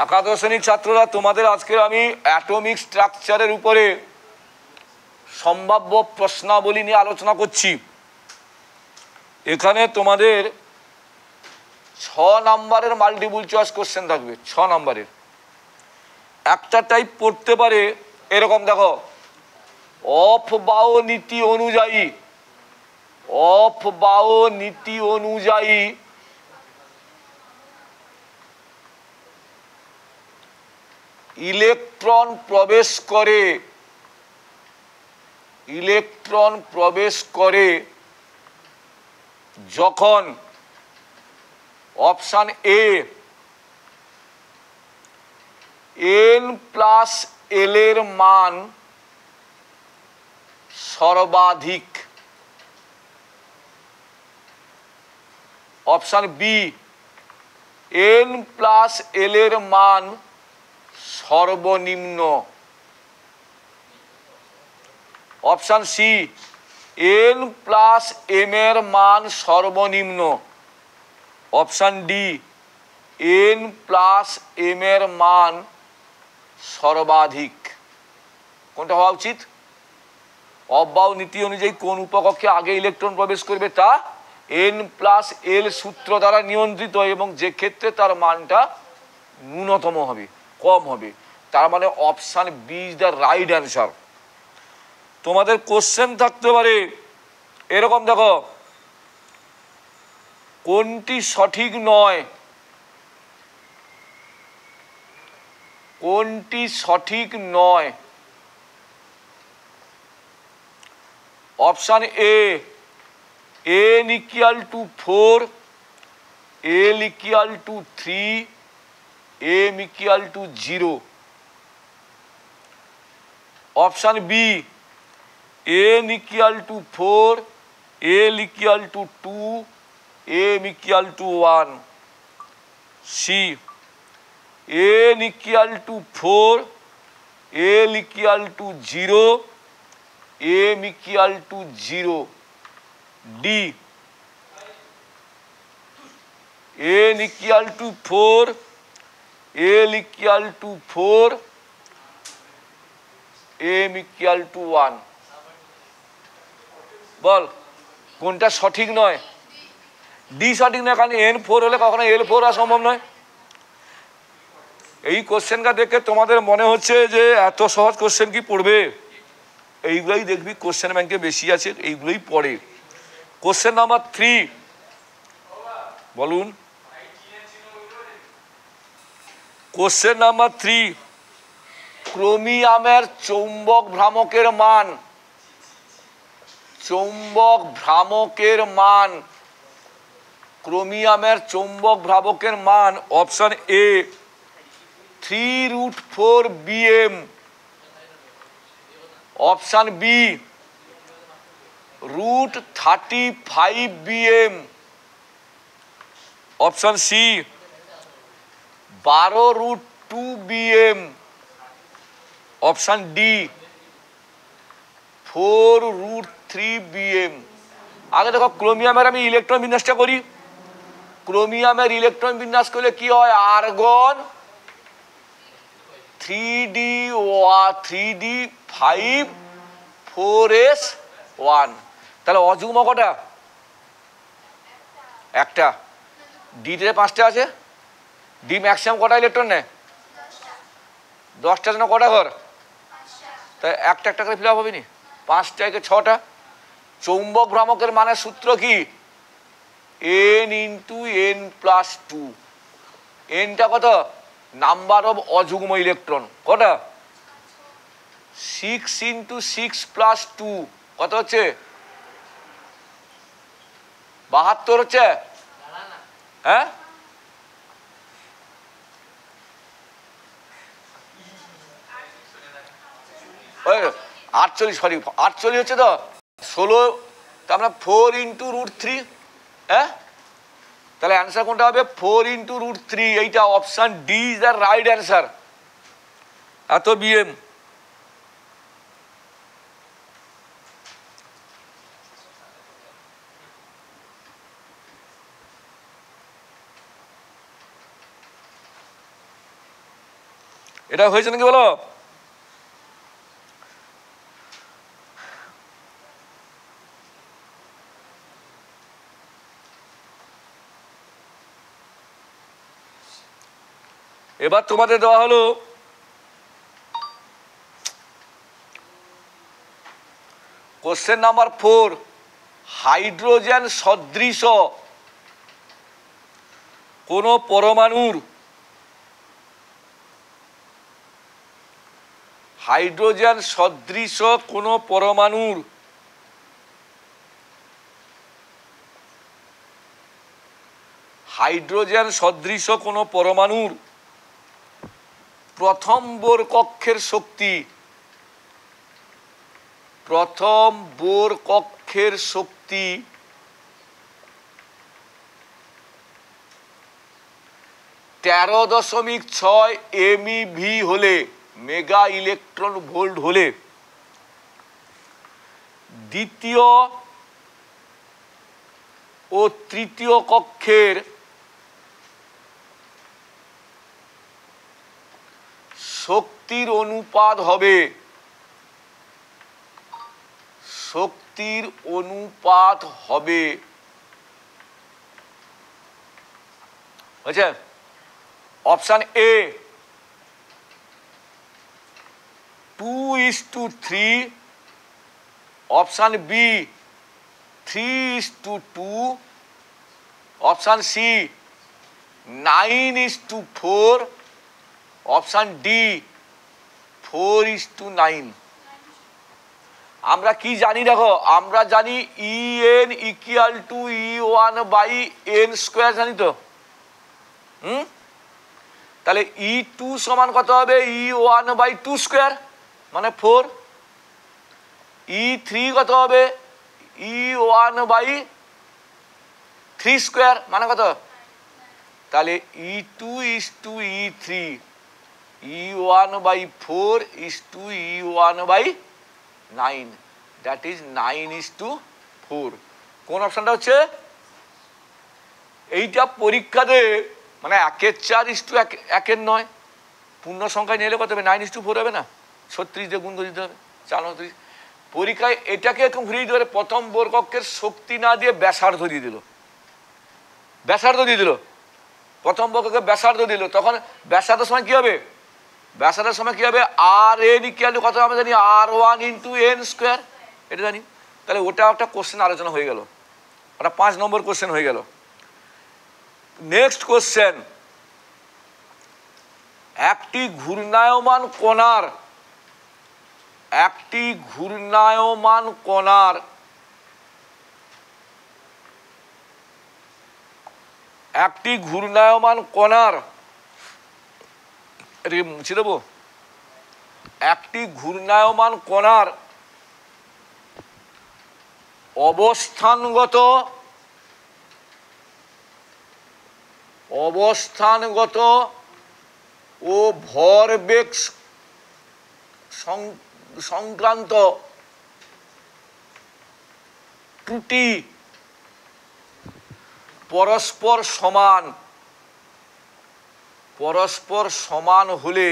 একাদশ শ্রেণীর ছাত্ররা, তোমাদের আজকে আমি অ্যাটমিক স্ট্রাকচারের উপরে সম্ভাব্য প্রশ্নাবলী নিয়ে আলোচনা করছি। এখানে তোমাদের 6 নাম্বারের মাল্টিপল চয়েস কোশ্চেন থাকবে। 6 নাম্বারের একটা টাইপ পড়তে পারে এরকম, দেখো, অফবাও নীতি অনুযায়ী, অফবাও নীতি অনুযায়ী ইলেকট্রন প্রবেশ করে, ইলেকট্রন প্রবেশ করে যখন অপশান এ n+l এর মান সর্বাধিক, অপশান বি n+l এর মান সর্বনিম্ন, অপশান সি n+m এর মান সর্বনিম্ন, অপশান ডি n+m এর মান সর্বাধিক। কোনটা হওয়া উচিত? অফবাও নীতি অনুযায়ী কোন উপকক্ষে আগে ইলেকট্রন প্রবেশ করবে তা n+l সূত্র দ্বারা নিয়ন্ত্রিত, এবং যে ক্ষেত্রে তার মানটা ন্যূনতম হবে, কম হবে। তার মানে option B is the right answer. তোমাদের কোশ্চেন থাকতে পারে এরকম, দেখো, কোনটি সঠিক নয়, কোনটি সঠিক নয়? Option A n=4, l=3, m=0, option B n=4, l=2, m=1, C n=4, l=0, m=0, D n=4, l=4, m=1। বল কোনটা সঠিক নয়? ডি সঠিক নয়, কারণ n4 হলে কখনো l4 হওয়া সম্ভব নয়। এই কোশ্চেনটা দেখে তোমাদের মনে হচ্ছে যে এত সহজ কোশ্চেন কি পড়বে? এইগুলোই দেখবি কোশ্চেন ব্যাংকে বেশি আছে, এইগুলোই পড়ে। কোশ্চেন নাম্বার 3 বলুন। কোশ্চেন নাম্বার 3, ক্রোমিয়ামের চৌম্বক ভ্রামকের মান, চৌম্বক ভ্রামকের মান, ক্রোমিয়ামের চৌম্বক ভ্রামকের মান, option A 3√4 bm, option B √35 bm, option C 12√2 bm, option D 4√3 bm। আগে দেখো, ক্রোমিয়ামের আমি ইলেকট্রন বিন্যাসটা করি। ক্রোমিয়ামের ইলেকট্রন বিন্যাস করলে কি হয়? Argon 3d5 4s1। তাহলে অযুগ্ম কটা? একটা। ডিতে 5টা আছে। ডি ম্যাক্সিমাম কটা ইলেকট্রন নেয়? 10টা জন্য কটা ঘর? তাই একটা একটা করে ফিল আপ হবে নি? 5টা একে 6টা। চৌম্বক ভ্রামকের মানের সূত্র কি? n × n+2। nটা কত? নাম্বার অফ অযুগ্ম ইলেকট্রন। কটা? 6 × 6 + 2 কত হচ্ছে? 72 হচ্ছে। হ্যাঁ, ওই 48, সরি 48 হচ্ছে তো। 16, তার মানে 4 × √3। হ্যাঁ, তাহলে অ্যান্সার কোনটা হবে? 4 × √3। এইটা option D is the right answer. এত বিএম। এটা হয়েছে নাকি বলো? এবার তোমাদের দেওয়া হলো কোশ্চেন নাম্বার 4, হাইড্রোজেন সদৃশ কোন পরমাণুর হাইড্রোজেন সদৃশ কোন পরমাণুর হাইড্রোজেন সদৃশ কোন পরমাণুর প্রথম বোর কক্ষের শক্তি, প্রথম বোর কক্ষের শক্তি 13.6 MeV হলে, মেগা ইলেকট্রন ভোল্ট হলে, দ্বিতীয় ও তৃতীয় কক্ষের শক্তির অনুপাত হবে, শক্তির অনুপাত হবে, বুঝছেন? Option A 2:3, option B 3:2, option C 9:4, option D 4:9। আমরা কি জানি দেখো, আমরা জানি En = E1/n² জানি তো। তাহলে E2 সমান কত হবে? E1/2² মানে 4। E3 কত হবে? E1/3² মানে কত? তাহলে E2:E3, E1/4 E1/9, that is 9:4। কোন অপশনটা হচ্ছে? এইটা পরীক্ষাতে মানে 1/4:1 পূর্ণ সংখ্যায় নিলে কত হবে? 9:4 হবে না? 36 দিয়ে গুণ করে দিতে হবে, 439। পরীক্ষায় এটাকে একটু ঘুরিয়ে দিতে পারে, প্রথম বোর কক্ষের শক্তি না দিয়ে ব্যাসার্ধ দিয়ে দিল, ব্যাসার্ধ দিয়ে দিল, প্রথম বোর কক্ষে ব্যাসার্ধ দিল, তখন ব্যাসার্ধের সময় কি হবে? ব্যাসার্ধের সময় কি হবে? Rn = কত আমরা জানি? R1 × n², এটা জানি। তাহলে ওটা একটা কোশ্চেন আলোচনা হয়ে গেল, ওটা 5 নম্বর কোশ্চেন হয়ে গেল। নেক্সট কোশ্চেন, একটি ঘূর্ণায়মান কণার, একটি ঘূর্ণায়মান কণার, একটি ঘূর্ণায়মান কণার, এটাকে মুছে দেবো, একটি ঘূর্ণায়মান কণার অবস্থানগত ও ভরবেগ সংক্রান্ত ত্রুটি পরস্পর সমান হলে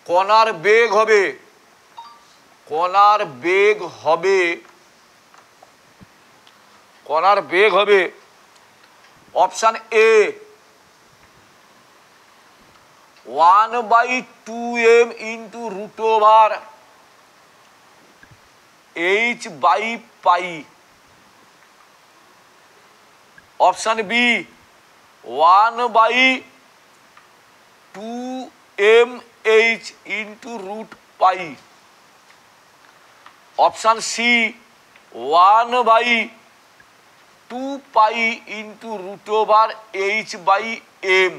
কণার বেগ হবে, কণার বেগ হবে, কণার বেগ হবে option A 1/2m × √h/π, option B 1/2mh × √π, option C 1/2π × √h/m,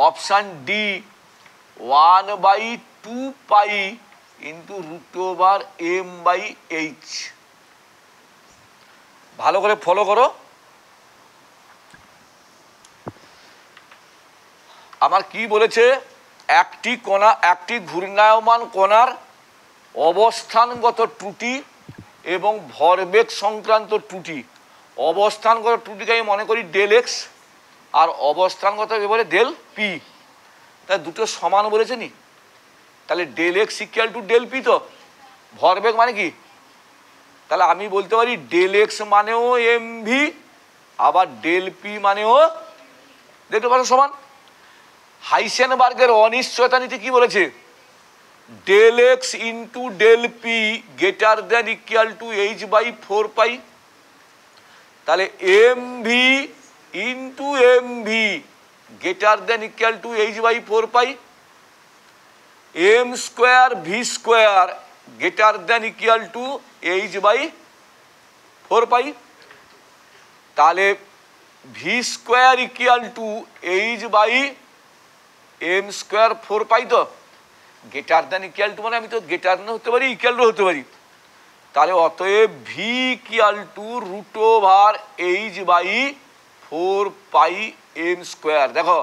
option D 1/2π × √m/h। ভালো করে ফলো করো। আমার কি বলেছে? একটি কণা, একটি ঘূর্ণায়মান কণার অবস্থানগত ত্রুটি এবং ভরবেগ সংক্রান্ত ত্রুটি। অবস্থানগত ত্রুটিকে আমি মনে করি ΔX, আর অবস্থানগত বলে ডেল পি, তাই দুটো সমান বলেছে নি, তাহলে del x equal to del p, তো ভরবেগ মানে কি, তাহলে আমি বলতে পারি ডেল এক্স মানেও এম ভি, আবার ডেল পি মানেও দেখতে পারো সমান। হাইসেনবার্গের অনিশ্চয়তা নীতি কি বলেছে, del x into del p greater than equal to h by 4 pi, তাহলে m v into m v greater than equal to h by 4 pi, m square v square greater than equal to h by 4 pi, তাহলে v square equal to h by m square 4 pi, তো greater than equal two মানে আমি তো greater দেন হতে পারি equal to হতে পারি, তাহলে অতএব v equal to root over h by 4 pi m square. দেখো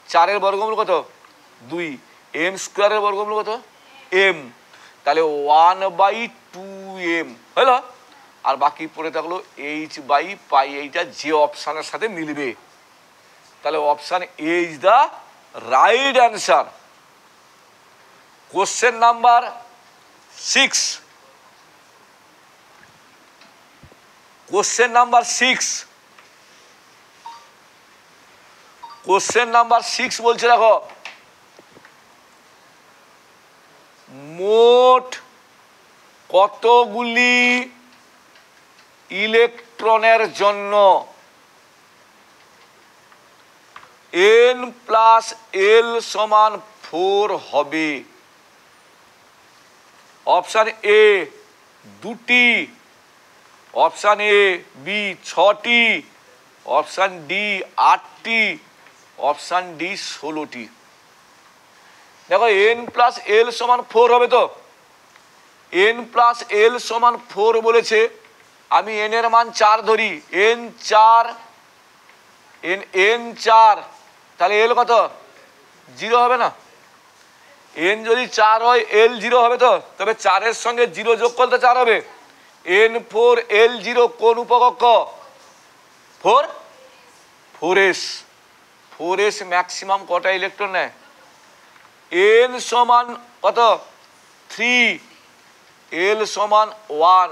4-এর বর্গমূল কত 2, এম স্কোয়ারের বর্গমূল কত এম, তাহলে 1/2m হলো, আর বাকি পড়ে থাকলো এইচ বাই পাই, এইটা যে অপশানের সাথে মিলবে, তাহলে option A is the right answer. Question number 6, question number 6, question number 6 বলছে দেখো, মোট কতগুলি ইলেকট্রনের জন্য n প্লাস এল সমান 4 হবে? অপশান এ 2টি, অপশান এ বি 6টি, অপশান ডি 8টি, অপশান ডি 16টি। দেখো n প্লাস এল সমান 4 হবে, তো n প্লাস এল সমান 4 বলেছে, আমি n এর মান 4 ধরি, n 4, n 4, তাহলে এল কত 0 হবে না, n যদি 4 হয় এল 0 হবে, তো তবে 4-এর সঙ্গে 0 যোগ করলে 4 হবে, n 4 এল 0 কোন উপকক্ষ 4, 4s, 4s ম্যাক্সিমাম কটা ইলেকট্রন নেয়, n সমান কত 3, এল সমান 1,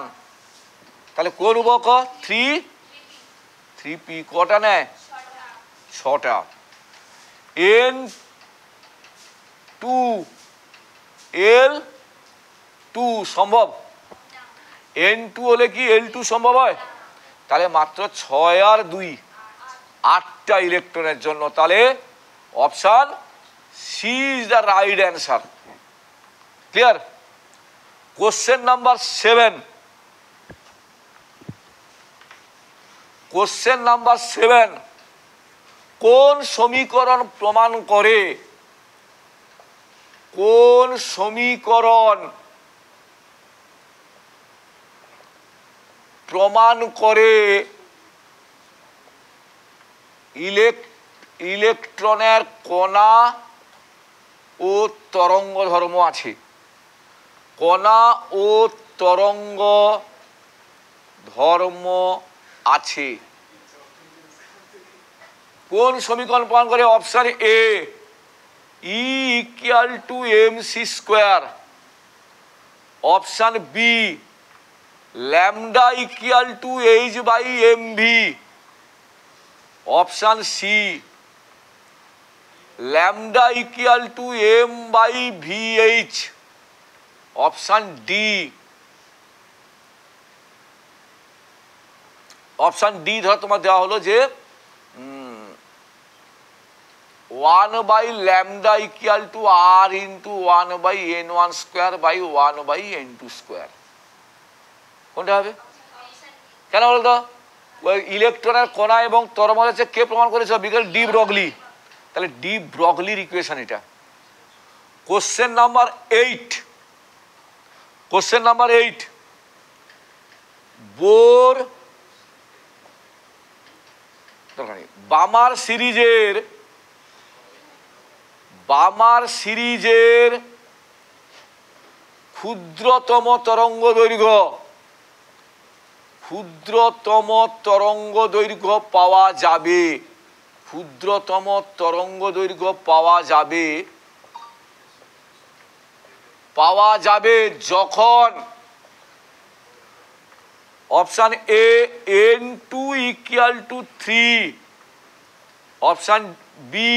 তাহলে কোন উপকক্ষ 3, 3p কটা নেয় 6টা, n 2 এল 2 সম্ভব, n 2 হলে কি এল 2 সম্ভব হয়, তাহলে মাত্র 6 আর 2 8টা ইলেকট্রনের জন্য, তাহলে option C is the right answer. Clear? Question number 7, question number 7, কোন সমীকরণ প্রমাণ করে, কোন সমীকরণ প্রমাণ করে ইলেকট্রনের কণা ও তরঙ্গ ধর্ম আছে, কণা ও তরঙ্গ ধর্ম আছে, কোন সমীকরণ প্রমাণ করে? Option A E equal to m c square, option B lambda equal to h by m v, option C lambda equal to m by v h, option D, option D ধর তোমার দেওয়া হলো যে 1 lambda equal to r into 1 n1 square by 1 n2 square, কোনটা হবে? কেন বলতো? ইলেকট্রনের কণা এবং তরঙ্গ হচ্ছে কে প্রমাণ করেছে? বিকেল ডি ব্রগলি, তাহলে ডি ব্রগলির ইকুয়েশন এটা। Question number 8, question number 8, Bohr Balmer সিরিজের ক্ষুদ্রতম তরঙ্গ দৈর্ঘ্য, ক্ষুদ্রতম তরঙ্গ দৈর্ঘ্য পাওয়া যাবে, ক্ষুদ্রতম তরঙ্গ দৈর্ঘ্য পাওয়া যাবে যখন option A n2 = 3, option B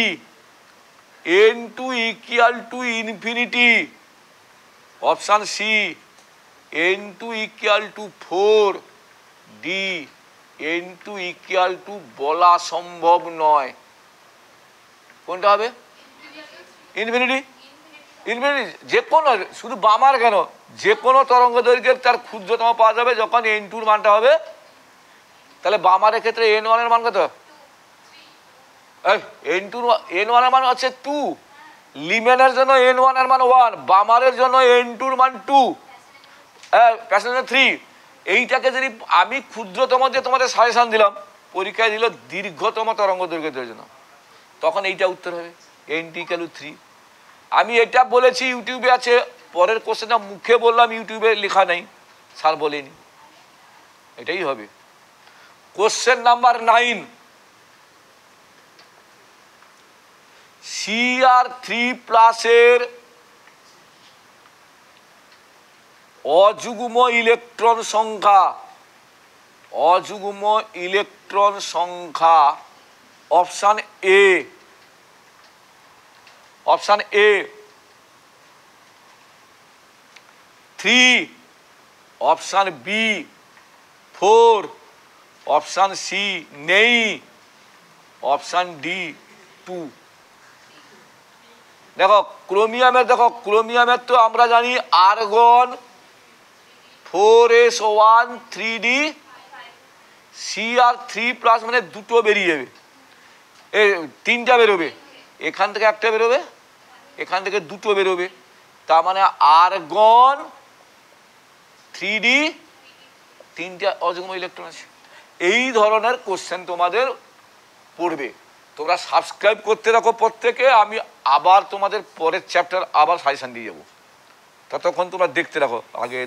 n2 = infinity, option C n2 = 4, D n2 = বলা সম্ভব নয়। কোনটা হবে? ইনফিনিটি। ইনফিনিটি যে কোনো, শুধু বামার কেন, যে কোনো তরঙ্গ দৈর্ঘ্যের তার ক্ষুদ্রতম পাওয়া যাবে যখন n2 এর মানটা হবে। তাহলে বামারের ক্ষেত্রে n1 এর মান কত? n1 এর মান হচ্ছে 2, লিমেনের জন্য n1 এর মান 1, বামারের জন্য n2 এর মান 2, প্যাসেঞ্জার 3। এইটাকে যদি আমি ক্ষুদ্রতম যে তোমাদের সাজেশন দিলাম, পরীক্ষায় দিল দীর্ঘতম তরঙ্গ দৈর্ঘ্যের জন্য, তখন এইটা উত্তর হবে n2 = 3। আমি এটা বলেছি, ইউটিউবে আছে, পরের কোশ্চেনটা মুখে বললাম, ইউটিউবে লেখা নেই, স্যার বলেনি, এটাই হবে। কোশ্চেন নাম্বার 9, Cr3+ এর অযুগ্ম ইলেকট্রন সংখ্যা, option A 3, option B 4, option C নেই, অপশান ডি 2। দেখো ক্রোমিয়ামের তো আমরা জানি আর্গন 4s1 3d, Cr3+ মানে দুটো বেরিয়ে যাবে, তিনটা বেরোবে, এখান থেকে একটা বেরোবে, এখান থেকে দুটো বেরোবে, তার মানে আর্গন 3d, তিনটা অযুগ্ম ইলেকট্রন আছে। এই ধরনের কোশ্চেন তোমাদের পড়বে, তোমরা সাবস্ক্রাইব করতে রাখো প্রত্যেকে। আমি আবার তোমাদের পরের চ্যাপ্টার আবার সাজেশন দিয়ে যাবো, ততক্ষণ তোমরা দেখতে রাখো। আগে